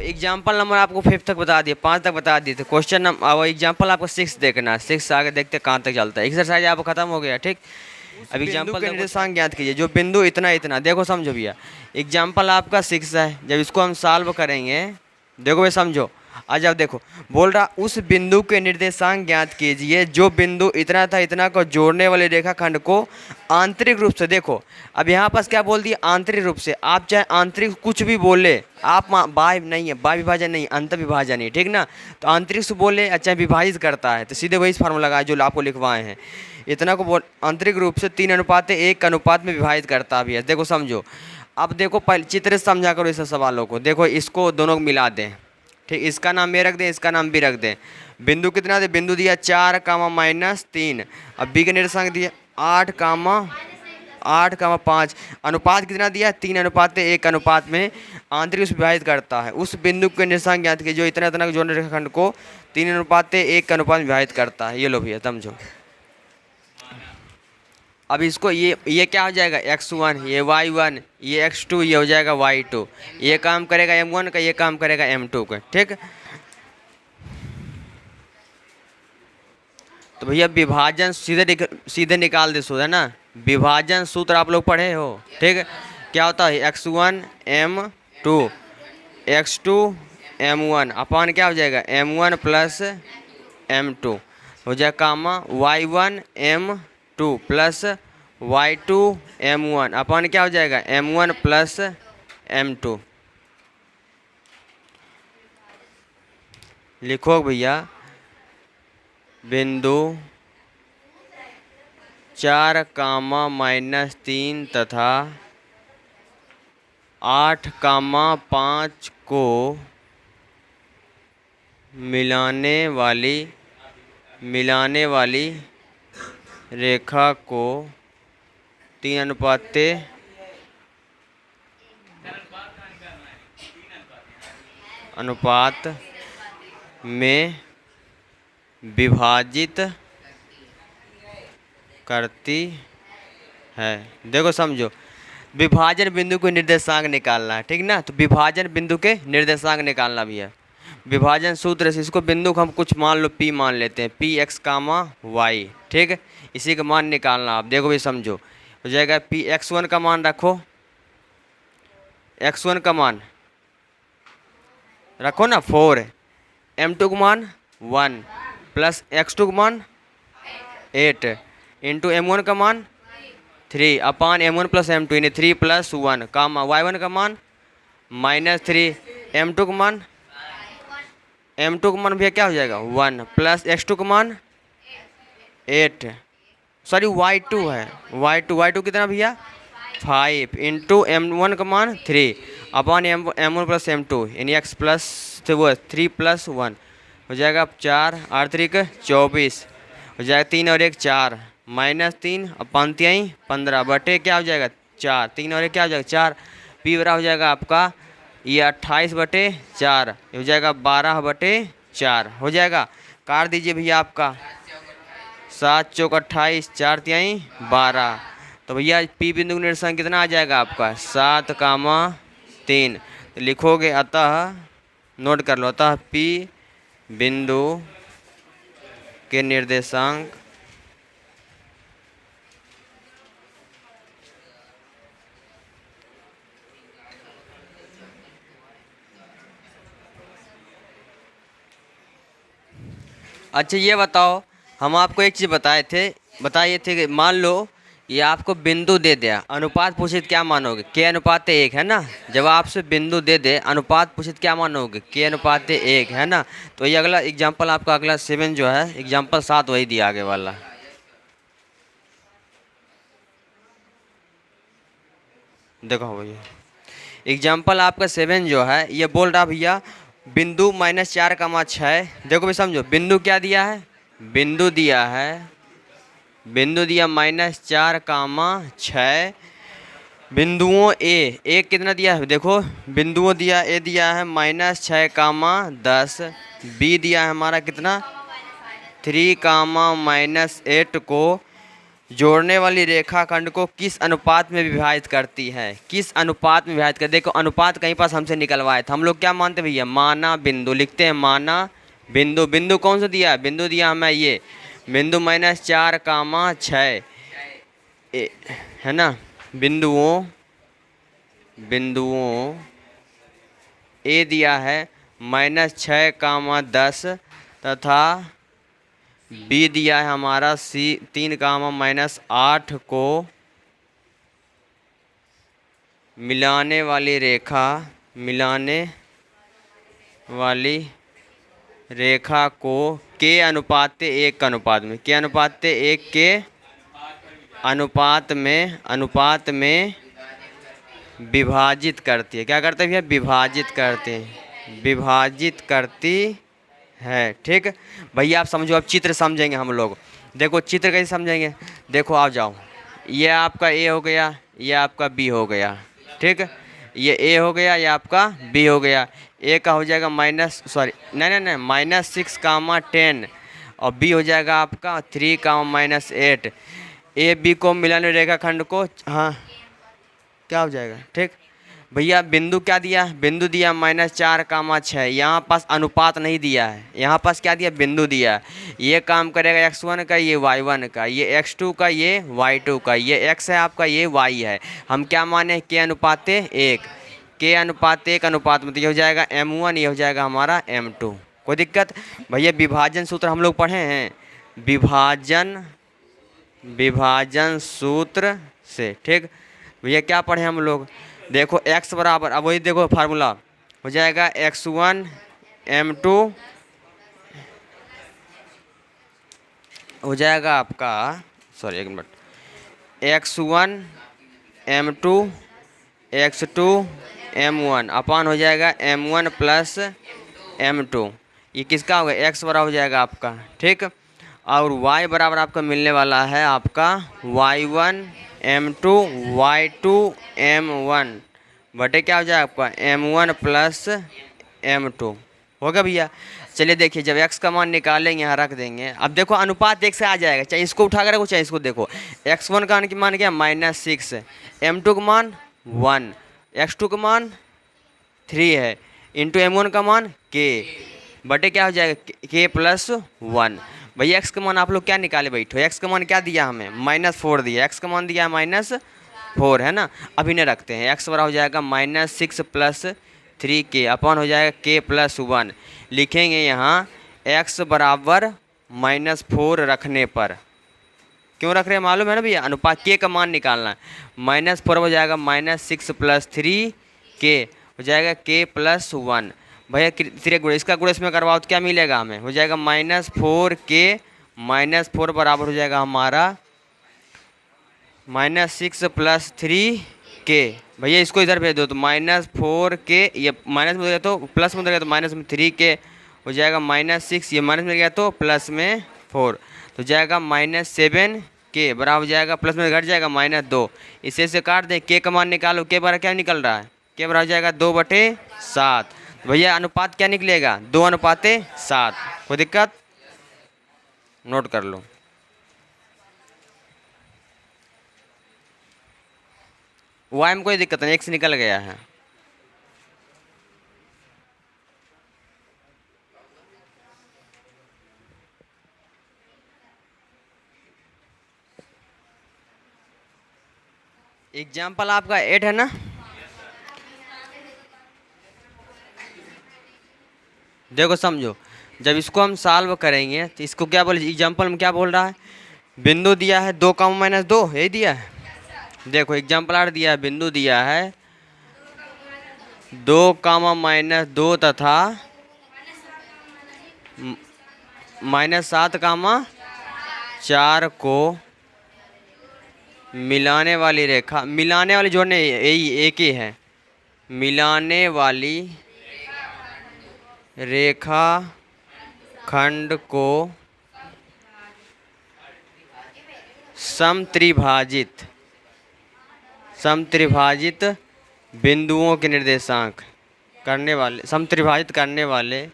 Example number आपको 5 तक बता दिए, 5 तक बता दिए थे। क्वेश्चन नंबर वो एग्जाम्पल आपको 6 देखना है, 6 आगे देखते कहाँ तक चलता है। एक्सरसाइज आपको खत्म हो गया, ठीक। अब एग्जाम्पल के निर्देशांक ज्ञात कीजिए। जो बिंदु इतना इतना, देखो समझो भैया, एग्जाम्पल आपका 6 है। जब इसको हम सॉल्व करेंगे, देखो भाई समझो। आज आप देखो, बोल रहा उस बिंदु के निर्देशांक ज्ञात कीजिए जो बिंदु इतना था इतना को जोड़ने वाले रेखाखंड को आंतरिक रूप से, देखो अब यहाँ पास क्या बोल दिया, आंतरिक रूप से। आप चाहे आंतरिक कुछ भी बोले, आप बाह्य नहीं है, बाह्य विभाजन नहीं, अंत विभाजन ही, ठीक ना। तो आंतरिक से बोले अच्छा विभाजित करता है, तो सीधे वही फार्मूला लगाए जो आपको लिखवाए हैं। इतना को बोल आंतरिक रूप से 3:1 अनुपात में विभाजित करता भी है। देखो समझो, अब देखो पहले चित्र से समझा करो इस सवालों को। देखो इसको दोनों को मिला दें, ठीक। इसका नाम ए रख दें, इसका नाम बी रख दें। बिंदु कितना दे, बिंदु दिया 4, -3। अब बी का निर्देशांक दिया 8, 5। अनुपात कितना दिया, 3:1 अनुपात में आंतरिक विभाजित करता है। उस बिंदु के निर्देशांक ज्ञात कीजिए जो इतना इतना जोड़ने रेखाखंड को 3:1 अनुपात में विभाजित करता है। ये लो भैया समझो। अब इसको ये क्या हो जाएगा, x1, ये y1, ये x2, ये हो जाएगा y2। ये काम करेगा m1 का, ये काम करेगा m2 का, ठीक। तो भैया विभाजन सीधे निकाल दे सो, है ना। विभाजन सूत्र आप लोग पढ़े हो, ठीक। क्या होता है, x1 m2 x2 m1 अपान क्या हो जाएगा, m1 प्लस m2 हो जाएगा कामा y1 m2 plus y2 m1 अपन क्या हो जाएगा, m1 प्लस m2। लिखो भैया, बिंदु 4, -3 तथा 8, 5 को मिलाने वाली रेखा को 3:1 अनुपात में विभाजित करती है। देखो समझो, विभाजन बिंदु के निर्देशांक निकालना है, ठीक ना। तो विभाजन बिंदु के निर्देशांक निकालना भी है। विभाजन सूत्र से इसको बिंदु को हम कुछ मान लो P मान लेते हैं, Px, y, ठीक। इसी का मान निकालना। आप देखो भी समझो, हो जाएगा Px1 का मान रखो, x1 का मान रखो ना 4, m2 का मान 1 प्लस x2 का मान 8 इंटू m1 का मान 3 अपान m1 प्लस m2 यानी 3 + 1 कामा y1 का मान -3, m2 का मान भैया क्या हो जाएगा 1 प्लस x2 का मान 8, सॉरी y2 है, y2 कितना भैया 5 इंटू m1 का मान 3 अपान m1 प्लस m2 यानी x प्लस 3 + 1 हो जाएगा 4, 8 3 24 हो जाएगा 3 और 1 4 -3 अपान 3 15 बटे क्या हो जाएगा 4, 3 और 1 क्या हो जाएगा 4। पी बराबर हो जाएगा आपका ये 28/4 हो जाएगा 12/4 हो जाएगा। काट दीजिए भैया आपका 7 चौक 28 4 3 12। तो भैया पी बिंदु का निर्देशांक कितना आ जाएगा आपका 7,3। तो लिखोगे अतः, नोट कर लो, अतः पी बिंदु के निर्देशांक अच्छा ये बताओ, हम आपको एक चीज़ बताए थे कि मान लो ये आपको बिंदु दे दिया, अनुपात पूछे क्या मानोगे, k/1 है ना। जब आपसे बिंदु दे दे, अनुपात पूछे क्या मानोगे, k/1 है ना। तो ये अगला एग्जांपल आपका अगला 7 जो है, एग्जांपल 7 वही दिया आगे वाला। देखो भैया एग्जांपल आपका 7 जो है, ये बोल रहा भैया बिंदु -4,6। देखो भी समझो, बिंदु क्या दिया है, बिंदु दिया -4,6। बिंदुओं ए कितना दिया है, देखो बिंदुओं दिया ए दिया है -6,10। बी दिया है हमारा कितना 3, -8 को जोड़ने वाली रेखाखंड को किस अनुपात में विभाजित करती है? किस अनुपात में विभाजित कर, देखो अनुपात कहीं पास हमसे निकलवाए थे, हम लोग क्या मानते भैया, माना बिंदु लिखते हैं, माना बिंदु। बिंदु कौन सा दिया है? बिंदु दिया हमें ये बिंदु -4, 6 है ना। बिंदुओं ए दिया है -6, 10 तथा बी दिया है हमारा C3, -8 को मिलाने वाली रेखा को के अनुपात 1 के अनुपात में, के अनुपात 1 के अनुपात में विभाजित करती है। क्या करते हैं भैया? विभाजित करती है। ठीक भैया, आप समझो, अब चित्र समझेंगे हम लोग। देखो चित्र कैसे समझेंगे, देखो आ जाओ, ये आपका ए हो गया, ये आपका बी हो गया। ठीक, ये ए हो गया, ये आपका बी हो गया। ए का हो जाएगा -6, 10 और बी हो जाएगा आपका 3, -8। ए बी को मिलाने रेखाखंड को, हाँ क्या हो जाएगा? ठीक भैया, बिंदु क्या दिया? बिंदु दिया -4, 6। यहाँ पास अनुपात नहीं दिया है, यहाँ पास क्या दिया? बिंदु दिया है। ये काम करेगा x1 का, ये y1 का, ये x2 का, ये y2 का, ये x है आपका, ये y है। हम क्या माने? के अनुपात 1, के अनुपात 1 अनुपात में, तो ये हो जाएगा m1, ये हो जाएगा हमारा m2। कोई दिक्कत? भैया विभाजन सूत्र हम लोग पढ़े हैं, विभाजन सूत्र से। ठीक भैया, क्या पढ़े हम लोग? देखो x बराबर, अब वही देखो फार्मूला हो जाएगा x1 m2 हो जाएगा आपका, सॉरी एक minute, x1 m2 x2 m1 अपान हो जाएगा m1 प्लस m2। ये किसका होगा? x बराबर हो जाएगा आपका। ठीक, और y बराबर आपका मिलने वाला है आपका y1 m2 y2 m1 बटे क्या हो जाएगा आपका m1 प्लस m2। होगा भैया? चलिए देखिए, जब x का मान निकालेंगे यहाँ रख देंगे। अब देखो अनुपात 1 से आ जाएगा, चाहे इसको उठा कर रखो चाहे इसको। देखो x1 का मान क्या? -6, m2 का मान 1, x2 का मान 3 है, इंटू m1 का मान k बटे क्या हो जाएगा? k plus 1। भैया x का मान आप लोग क्या निकाले बैठो? x का मान क्या दिया हमें? -4 दिया, x का मान दिया -4 है ना। अभी नहीं रखते हैं, x बराबर हो जाएगा -6 प्लस 3k अपान हो जाएगा k प्लस 1। लिखेंगे यहाँ x बराबर -4 रखने पर, क्यों रख रहे हैं मालूम है ना भैया? अनुपात k का मान निकालना है। -4 हो जाएगा -6 प्लस 3k हो जाएगा k प्लस 1। भैया तीसरे गुणे, इसका गुणे इसमें करवाओ तो क्या मिलेगा हमें? हो जाएगा -4k, -4 बराबर हो जाएगा हमारा -6 प्लस 3k। भैया इसको इधर भेज दो तो -4k, ये माइनस में गया तो प्लस में गया तो माइनस में 3k हो जाएगा -6, ये माइनस में गया तो प्लस में 4 तो जाएगा -7k बराबर हो जाएगा, प्लस में घट जाएगा -2। इसे से काट दें, k का मान निकालो, k बराबर क्या निकल रहा है? k बराबर हो जाएगा 2/7। भैया अनुपात क्या निकलेगा? 2:7। कोई दिक्कत? नोट कर लो। वाई में कोई दिक्कत नहीं, एक से निकल गया है। एग्जाम्पल आपका 8 है ना। देखो समझो, जब इसको हम सॉल्व करेंगे तो इसको क्या बोले? एग्जाम्पल में क्या बोल रहा है? बिंदु दिया है 2, -2, यही दिया है। देखो एग्जाम्पल 8 दिया है, बिंदु दिया है 2, -2 तथा -7, 4 को मिलाने वाली रेखा, मिलाने वाली जोड़ने यही एक ही है, मिलाने वाली रेखा खंड को समत्रिभाजित बिंदुओं के निर्देशांक करने वाले, समत्रिभाजित करने वाले।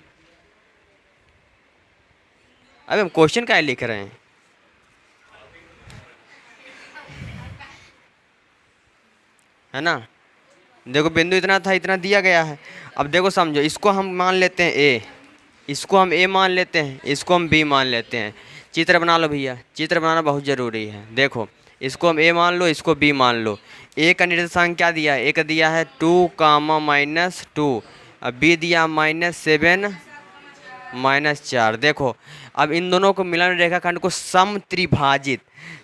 अब हम क्वेश्चन क्या लिख रहे हैं? है ना। देखो बिंदु इतना था, इतना दिया गया है। अब देखो समझो, इसको हम मान लेते हैं ए, इसको हम ए मान लेते हैं, इसको हम बी मान लेते हैं। चित्र बना लो भैया, चित्र बनाना बहुत ज़रूरी है। देखो इसको हम ए मान लो, इसको बी मान लो। ए का निर्देशांक क्या दिया है, ए का दिया है 2 कामा -2, अब बी दिया -7 -4। देखो अब इन दोनों को मिलन रेखाखंड को समत्रिभाजित,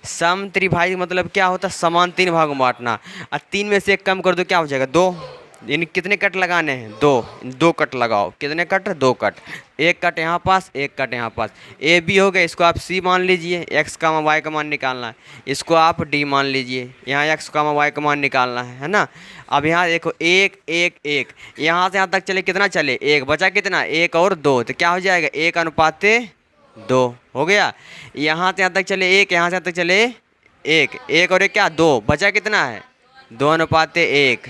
समत्रिभाजित मतलब क्या होता है, समान 3 भागों में बांटना। और 3 में से 1 कम कर दो, क्या हो जाएगा 2। इन कितने कट लगाने हैं, 2 कट लगाओ। कितने कट, 2 कट। 1 कट यहाँ पास, 1 कट यहाँ पास। ए बी हो गया, इसको आप सी मान लीजिए, एक्स का वाई का मान निकालना है। इसको आप डी मान लीजिए, यहाँ एक्स का वाई का मान निकालना है ना। अब यहाँ देखो 1 1 1, यहाँ से यहाँ तक चले, कितना चले 1, बचा कितना 1 और 2, तो क्या हो जाएगा 1 अनुपात 2 हो गया। यहाँ से यहाँ तक चले 1, यहाँ से यहाँ तक चले 1, 1 और 1 क्या 2, बचा कितना है 2 अनुपात 1।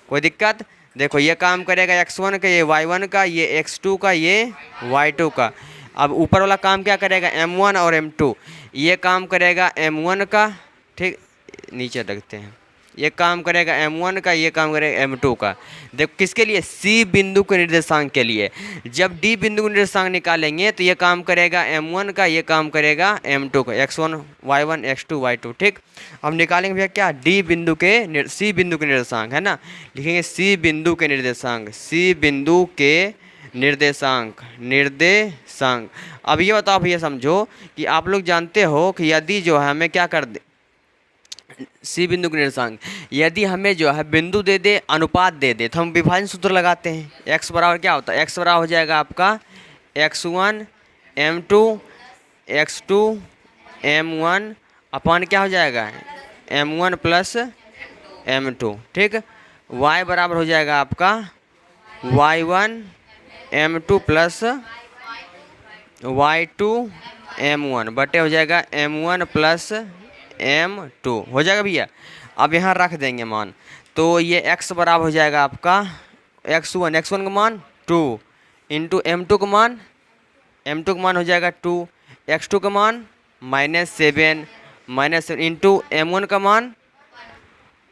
कोई दिक्कत। देखो ये काम करेगा x1 का, ये y1 का, ये x2 का, ये y2 का। अब ऊपर वाला काम क्या करेगा, m1 और m2, ये काम करेगा m1 का, ठीक, नीचे रखते हैं। ये काम करेगा m1 का, ये काम करेगा m2 का। देखो किसके लिए, c बिंदु के निर्देशांक के लिए। जब d बिंदु का निर्देशांक निकालेंगे तो ये काम करेगा m1 का, ये काम करेगा m2 का, x1 y1 x2 y2, ठीक। अब निकालेंगे भैया क्या, d बिंदु के c बिंदु के निर्देशांक, है ना। लिखेंगे c बिंदु के निर्देशांक, c बिंदु के निर्देशांक, निर्देशांक। अब ये बताओ भैया, समझो कि आप लोग जानते हो कि यदि जो है हमें क्या कर दे, सी बिंदु के निर्देशांक, यदि हमें जो है बिंदु दे दे, अनुपात दे दे, तो हम विभाजन सूत्र लगाते हैं। x बराबर क्या होता है, x बराबर हो जाएगा आपका x1 m2 x2 m1 अपान क्या हो जाएगा m1 प्लस m2, ठीक। y बराबर हो जाएगा आपका y1 m2 plus y2 m1 बटे हो जाएगा m1 प्लस m2 हो जाएगा भैया। अब यहाँ रख देंगे मान, तो ये x बराबर हो जाएगा आपका x1 का मान 2 इंटू m2 का मान, m2 का मान हो जाएगा 2, x2 का मान -7 इंटू m1 का मान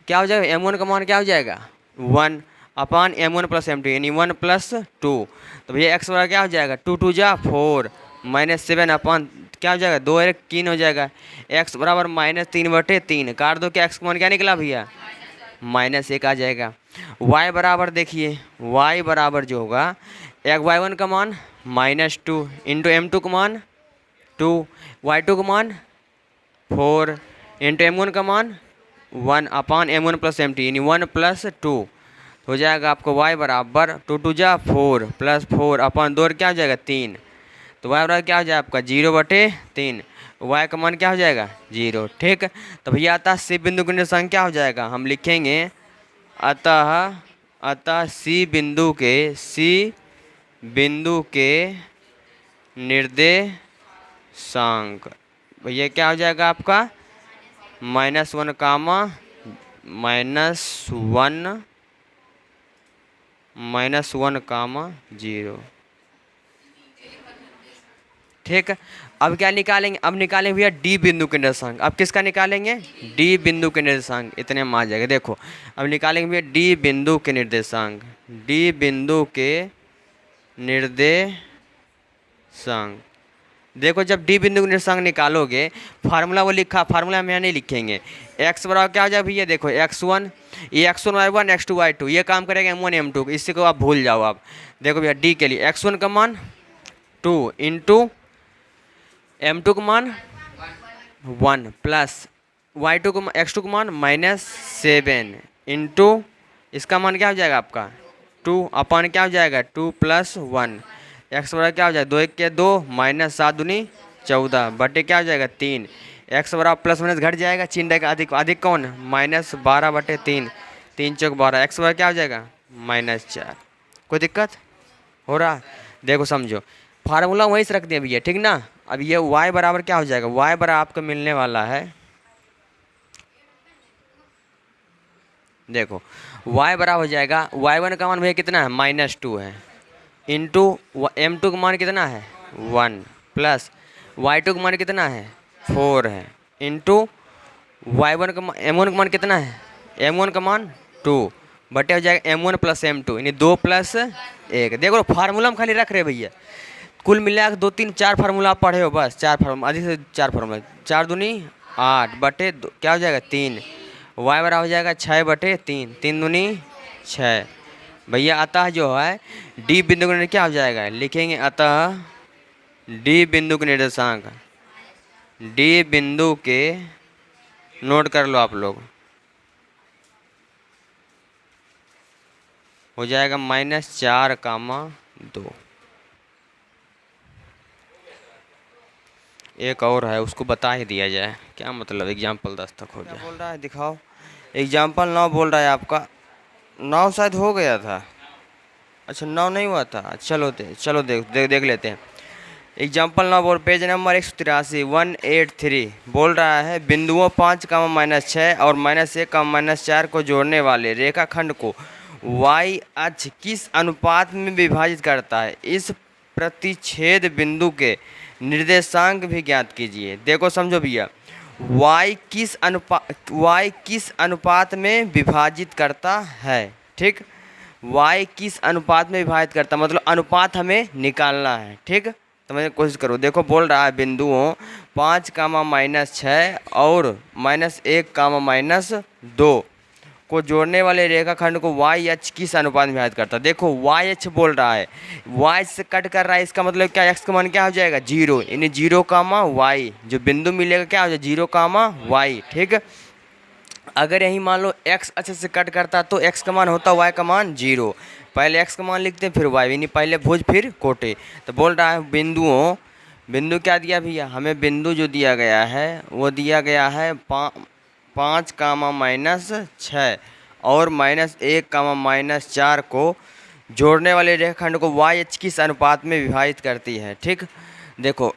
क्या हो जाएगा, m1 का मान क्या हो जाएगा 1 अपान m1 प्लस m2 यानी 1 प्लस 2। तो भैया x बराबर क्या हो जाएगा 2 2 जा 4 -7 अपान क्या हो जाएगा 2 1 3 हो जाएगा। x बराबर -3/3 काट दो, क्या x का मान क्या निकला भैया -1 आ जाएगा। y बराबर देखिए, y बराबर जो होगा y1 का मान -2 इंटू m2 का मान 2, y2 का मान 4 इंटू m1 का मान 1 अपान m1 प्लस m2 यानी 1 प्लस 2 हो जाएगा आपको y बराबर 2 2 जा 4 प्लस 4 अपान 2 क्या हो जाएगा 3। तो y बराबर क्या हो जाएगा आपका 0/3, y का मान क्या हो जाएगा 0, ठीक। तो भैया अतः सी बिंदु के निर्देशांक क्या हो जाएगा, हम लिखेंगे अतः सी बिंदु के निर्देशांक भैया क्या हो जाएगा आपका -1 कामा -1 कामा 0, ठीक। अब क्या निकालेंगे, अब निकालेंगे भैया डी बिंदु के निर्देशांक। अब किसका निकालेंगे, डी बिंदु के निर्देशांक, इतने में आ जाएगा। देखो अब निकालेंगे भैया डी बिंदु के निर्देशांक, डी बिंदु के निर्देशांक। देखो जब डी बिंदु के निर्देशांक निकालोगे, फार्मूला वो लिखा, फार्मूला हम यहाँ नहीं लिखेंगे। x बराबर क्या हो जाएगा भैया, देखो x1 ये x1 y1 x2 y2 ये काम करेगा m1 m2, इसी को आप भूल जाओ। आप देखो भैया डी के लिए x1 का मान 2 इंटू m2 का मान 1 प्लस y2 को x2 का मान -7 इंटू इसका मान क्या हो जाएगा आपका 2 अपान क्या हो जाएगा 2 प्लस 1, x बराबर क्या हो जाएगा 2 1 के 2 -7 दूनी 14 बटे क्या हो जाएगा 3, x बराबर प्लस माइनस घट जाएगा, चिन्ह रहेगा अधिक, अधिक कौन -12/3, 3 चौक 12, x बराबर क्या हो जाएगा -4। कोई दिक्कत हो रहा, देखो समझो फार्मूला वहीं से रख दिया भैया, ठीक ना। अब ये y बराबर क्या हो जाएगा, y बराबर आपको मिलने वाला है, देखो y बराबर हो जाएगा y1 का मान भैया कितना है -2 है इंटू m2 का मान कितना है 1 प्लस y2 का मान कितना है 4 है इंटू y1 का m1 का मान कितना है m1 का मान 2 बटे हो जाएगा M1 प्लस M2 यानी 2 प्लस 1। देखो फार्मूला हम खाली रख रहे भैया, कुल मिला के 2 3 4 फार्मूला आप पढ़े हो, बस 4 फार्मूला, अधिक से 4 फार्मूला। 4 दूनी 8 बटे क्या हो जाएगा 3, y बराबर हो जाएगा 6 बटे 3, 3 दूनी 6। भैया अतः जो है डी बिंदु का क्या हो जाएगा, लिखेंगे अतः डी बिंदु के निर्देशांक, डी बिंदु के, नोट कर लो आप लोग, हो जाएगा -4,2। एक और है उसको बता ही दिया जाए, क्या मतलब एग्जाम्पल 10 तक हो जाए। बोल रहा है दिखाओ, एग्जाम्पल 9 बोल रहा है आपका, 9 शायद हो गया था, अच्छा 9 नहीं हुआ था, चलो देख लेते हैं। एग्जाम्पल 9 बोल, पेज नंबर 183 183 बोल रहा है बिंदुओं 5, -6 और -1, -4 को जोड़ने वाले रेखाखंड को y अक्ष किस अनुपात में विभाजित करता है, इस प्रतिच्छेद बिंदु के निर्देशांक भी ज्ञात कीजिए। देखो समझो भैया, y किस अनुपात में विभाजित करता है, ठीक, y किस अनुपात में विभाजित करता मतलब अनुपात हमें निकालना है, ठीक। तो मैं कोशिश करो, देखो बोल रहा है बिंदुओं 5, -6 और -1, -2 को जोड़ने वाले रेखाखंड को y अक्ष किस अनुपात में विभाजित करता है। देखो y अक्ष बोल रहा है, y से कट कर रहा है, इसका मतलब क्या, x का मान क्या हो जाएगा 0, यानी 0, y, जो बिंदु मिलेगा क्या हो जाएगा 0, y, ठीक। अगर यही मान लो x अक्ष से कट करता तो x का मान होता y का मान 0, पहले x का मान लिखते हैं फिर y, यानी पहले भुज फिर कोटे। तो बोल रहा है बिंदु क्या दिया भैया हमें, बिंदु जो दिया गया है वो दिया गया है 5, -6 और -1, -4 को जोड़ने वाले रेखाखंड को y अक्ष किस अनुपात में विभाजित करती है, ठीक। देखो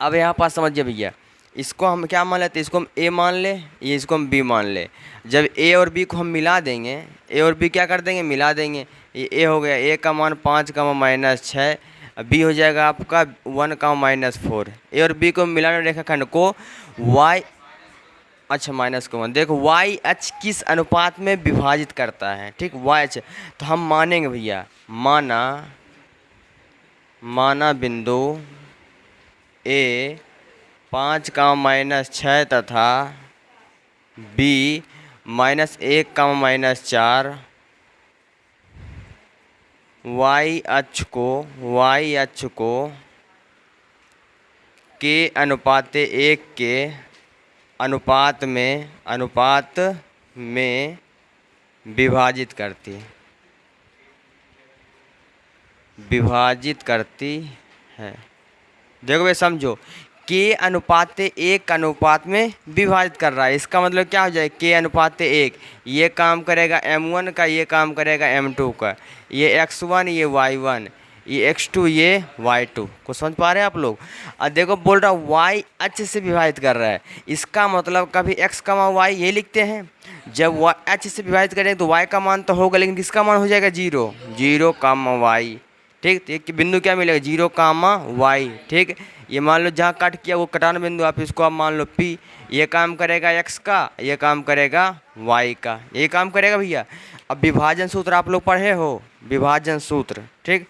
अब यहाँ पास समझिए भैया, इसको हम क्या मान लेते हैं, इसको हम a मान ले, ये इसको हम b मान ले। जब a और b को हम मिला देंगे, a और b क्या कर देंगे, मिला देंगे। ये a हो गया, a का मान 5, -6, b हो जाएगा आपका 1, -4। a और b को मिलाने रेखाखंड को y, अच्छा -1, देखो y अक्ष किस अनुपात में विभाजित करता है, ठीक, y अक्ष। तो हम मानेंगे भैया, माना बिंदु a 5, -6 तथा b -1, -4 y अक्ष को के अनुपात 1 के अनुपात में विभाजित करती है। देखो भाई समझो, के अनुपात 1 अनुपात में विभाजित कर रहा है, इसका मतलब क्या हो जाए, के अनुपात 1, ये काम करेगा M1 का, ये काम करेगा M2 का, ये X1 ये Y1, ये X2 ये Y2 को समझ पा रहे हैं आप लोग। और देखो बोल रहा y अक्ष से विभाजित कर रहा है, इसका मतलब कभी x, y ये लिखते हैं, जब y अक्ष से विभाजित करेंगे तो y का मान तो होगा, लेकिन किसका मान हो जाएगा 0, y, ठीक। तो एक बिंदु क्या मिलेगा 0, y, ठीक। ये मान लो जहाँ कट किया वो कटान बिंदु, आप इसको आप मान लो P, ये काम करेगा x का, ये काम करेगा y का, ये काम करेगा भैया। अब विभाजन सूत्र आप लोग पढ़े हो, विभाजन सूत्र, ठीक।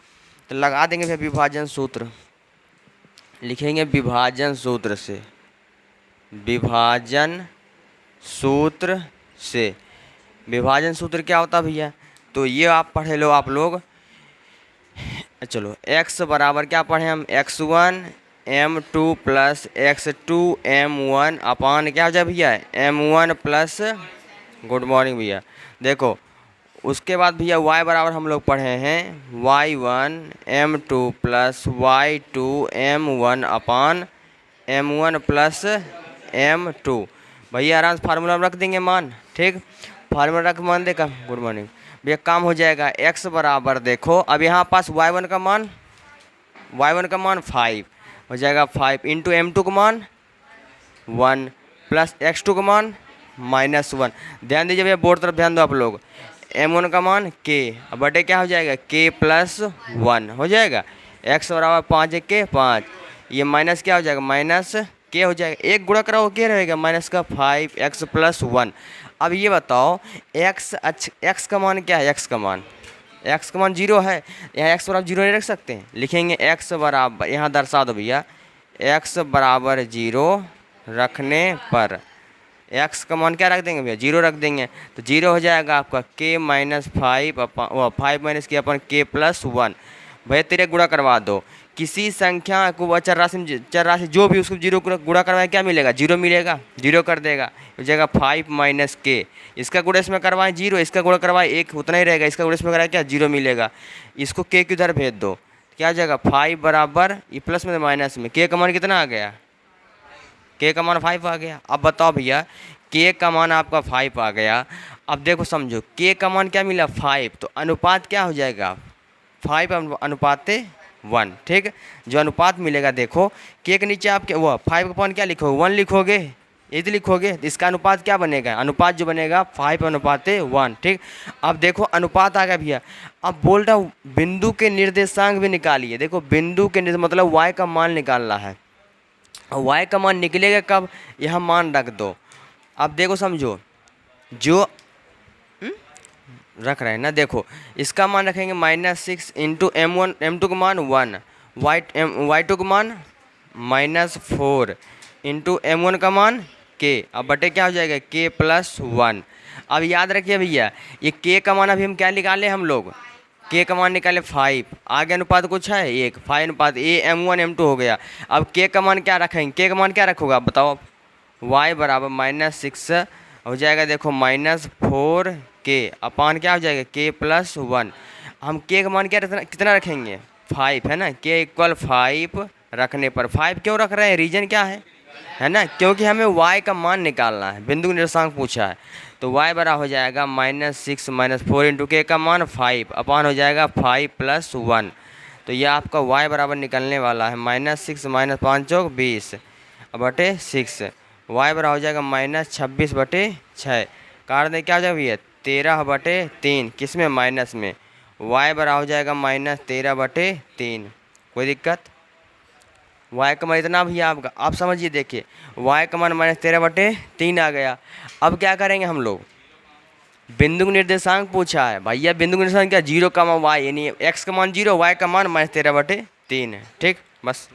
तो लगा देंगे भैया विभाजन सूत्र, लिखेंगे विभाजन सूत्र से, विभाजन सूत्र क्या होता है भैया, तो ये आप पढ़े लो आप लोग। चलो x बराबर क्या पढ़े हम, x1 m2 plus x2 m1 अपान क्या हो जाए भैया m1 प्लस, गुड मॉर्निंग भैया। देखो उसके बाद भैया y बराबर हम लोग पढ़े हैं y1 m2 plus y2 m1 अपान m1 प्लस m2। भैया आराम से फार्मूला रख देंगे मान, ठीक, फार्मूला रख मान देगा, गुड मॉर्निंग भैया। काम हो जाएगा x बराबर, देखो अब यहाँ पास y1 का मान 5 हो जाएगा, 5 इंटू m2 का मान 1 प्लस x2 का मान -1। ध्यान दीजिए भैया, बोर्ड तरफ ध्यान दो आप लोग, m1 का मान k, अब बटे क्या हो जाएगा k प्लस 1 हो जाएगा, x बराबर 5 के 5, ये माइनस क्या हो जाएगा, माइनस के हो जाएगा, एक गुणा कराओ के रहेगा माइनस का 5x + 1। अब ये बताओ एक्स का मान क्या है, एक्स का मान 0 है, यहाँ एक्स बराबर 0 नहीं रख सकते हैं, लिखेंगे एक्स बराबर, यहाँ दर्शा दो भैया, एक्स बराबर 0 रखने पर एक्स का मान क्या रख देंगे भैया, 0 रख देंगे, तो 0 हो जाएगा आपका k - 5 अपन 5 माइनस के अपन k + 1। भैया तेरे गुणा करवा दो, किसी संख्या को चर राशि जो भी उसको 0 गुणा करवाए क्या मिलेगा, 0 मिलेगा, 0 कर देगा, हो जाएगा 5 - k, इसका गुणा इसमें करवाएं 0, इसका गुणा करवाएं 1, उतना ही रहेगा, इसका गुणा इसमें कराए क्या 0 मिलेगा, इसको k की उधर भेज दो, क्या आ जाएगा 5 बराबर ये प्लस में माइनस में k का मान कितना आ गया, k का मान 5 आ गया। अब बताओ भैया k का मान आपका 5 आ गया, अब देखो समझो k का मान क्या मिला 5, तो अनुपात क्या हो जाएगा 5 अनुपात 1, ठीक। जो अनुपात मिलेगा देखो k के नीचे आप क्या वो 5 का मान क्या लिखोगे 1 लिखोगे, ये तो लिखोगे, तो इसका अनुपात क्या बनेगा, अनुपात जो बनेगा 5 अनुपात 1, ठीक। अब देखो अनुपात आ गया भैया, अब बोल रहा हूँ बिंदु के निर्देशांक भी निकालिए, देखो बिंदु के मतलब y का मान निकालना है, और y का मान निकलेगा कब, यहाँ मान रख दो। अब देखो समझो जो रख रहे हैं ना, देखो इसका मान रखेंगे -6 इंटू m2 का मान 1, y2 का मान -4 इंटू m1 का मान k, अब बटे क्या हो जाएगा k + 1। अब याद रखिए भैया ये k का मान अभी हम क्या निकाले, हम लोग k का मान निकाले 5, आगे अनुपात कुछ है 1, 5 अनुपात a m1 m2 हो गया। अब k का मान क्या रखेंगे, k का मान क्या रखोगे आप बताओ, y बराबर -6 हो जाएगा, देखो -4k अपान क्या हो जाएगा k + 1। हम k का मान क्या कितना रखेंगे 5 है ना, k = 5 रखने पर, 5 क्यों रख रहे हैं, रीजन क्या है ना, क्योंकि हमें y का मान निकालना है, बिंदु निर्देशांक पूछा है, तो y बराबर हो जाएगा -6 - 4 इंटू k का मान 5 अपान हो जाएगा 5 + 1। तो यह आपका y बराबर निकलने वाला है -6 - 5 = 20 बटे 6, y बराबर हो जाएगा -26/6, काट दे क्या हो जाएगा भैया 13/3, किस में माइनस में, y बराबर हो जाएगा -13/3। कोई दिक्कत, y का मान इतना भैया आपका, आप समझिए देखिए y का मान -13/3 आ गया। अब क्या करेंगे हम लोग, बिंदु निर्देशांक पूछा है भैया, बिंदु निर्देशांक क्या 0, y यानी x का मान 0, y का मान -13/3 है, ठीक। बस